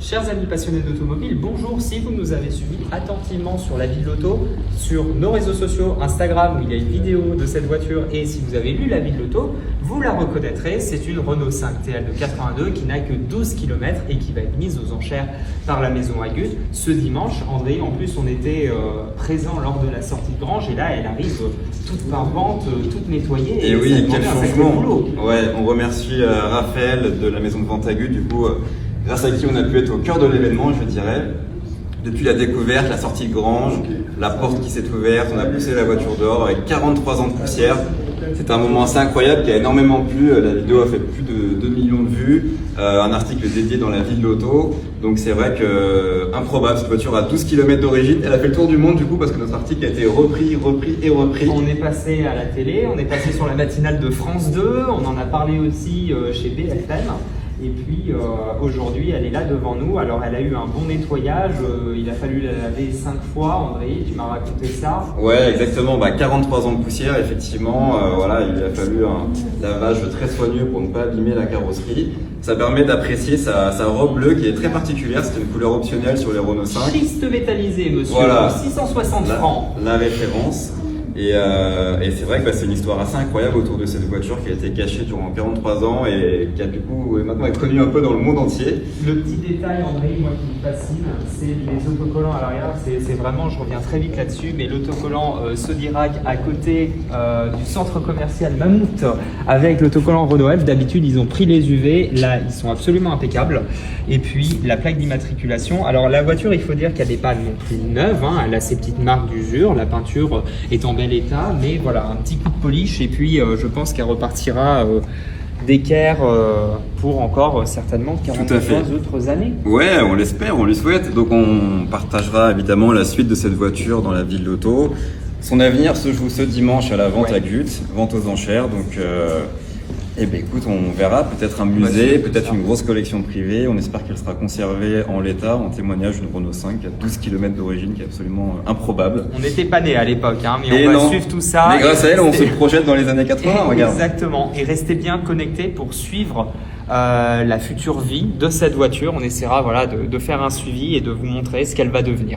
Chers amis passionnés d'automobile, bonjour. Si vous nous avez suivis attentivement sur La Vie de l'Auto, sur nos réseaux sociaux, Instagram, où il y a une vidéo de cette voiture, et si vous avez lu La Vie de l'Auto, vous la reconnaîtrez. C'est une Renault 5 TL de 82 qui n'a que 12 km et qui va être mise aux enchères par la maison Agut ce dimanche. André, en plus, on était présent lors de la sortie de Grange et là, elle arrive toute pimpante, toute nettoyée. Et oui, quel changement! Ouais, on remercie Raphaël de la maison de vente Agut, du coup, grâce à qui on a pu être au cœur de l'événement, je dirais. Depuis la découverte, la sortie de Grange, la porte qui s'est ouverte, on a poussé la voiture dehors avec 43 ans de poussière. C'est un moment assez incroyable qui a énormément plu. La vidéo a fait plus de 2 millions de vues. Un article dédié dans La Vie de l'Auto. Donc c'est vrai que improbable, cette voiture a 12 km d'origine. Elle a fait le tour du monde du coup parce que notre article a été repris. On est passé à la télé, on est passé sur la matinale de France 2, on en a parlé aussi chez BFM. Et puis aujourd'hui, elle est là devant nous. Alors, elle a eu un bon nettoyage. Il a fallu la laver 5 fois. André, tu m'as raconté ça. Ouais, exactement. 43 ans de poussière, effectivement. Voilà, il a fallu un lavage très soigneux pour ne pas abîmer la carrosserie. Ça permet d'apprécier sa robe bleue qui est très particulière. C'est une couleur optionnelle sur les Renault 5. Triste métallisé, monsieur. Voilà. 660 francs. La référence. Et c'est vrai que c'est une histoire assez incroyable autour de cette voiture qui a été cachée durant 43 ans et qui a du coup maintenant est connue un peu dans le monde entier. Le petit détail, André, moi qui me fascine, c'est les autocollants à l'arrière. C'est vraiment, je reviens très vite là-dessus, mais l'autocollant Sodirac à côté du centre commercial Mammouth avec l'autocollant Renault F. D'habitude, ils ont pris les UV. Là, ils sont absolument impeccables. Et puis, la plaque d'immatriculation. Alors, la voiture, il faut dire qu'elle n'est pas non plus neuve. Hein. Elle a ses petites marques d'usure. La peinture est en bel état, mais voilà, un petit coup de polish et puis je pense qu'elle repartira d'équerre pour encore certainement 43 autres années. Ouais, on l'espère, on lui souhaite. Donc on partagera évidemment la suite de cette voiture dans La Vie de l'Auto. Son avenir se joue ce dimanche à la vente à Gut, vente aux enchères. Donc écoute, on verra, peut-être un musée, peut-être une grosse collection privée. On espère qu'elle sera conservée en l'état, en témoignage d'une Renault 5 à 12 km d'origine, qui est absolument improbable. On n'était pas nés à l'époque, hein, mais on va suivre tout ça. Mais grâce à elle, on se projette dans les années 80, regarde. Exactement, et restez bien connectés pour suivre la future vie de cette voiture. On essaiera de faire un suivi et de vous montrer ce qu'elle va devenir.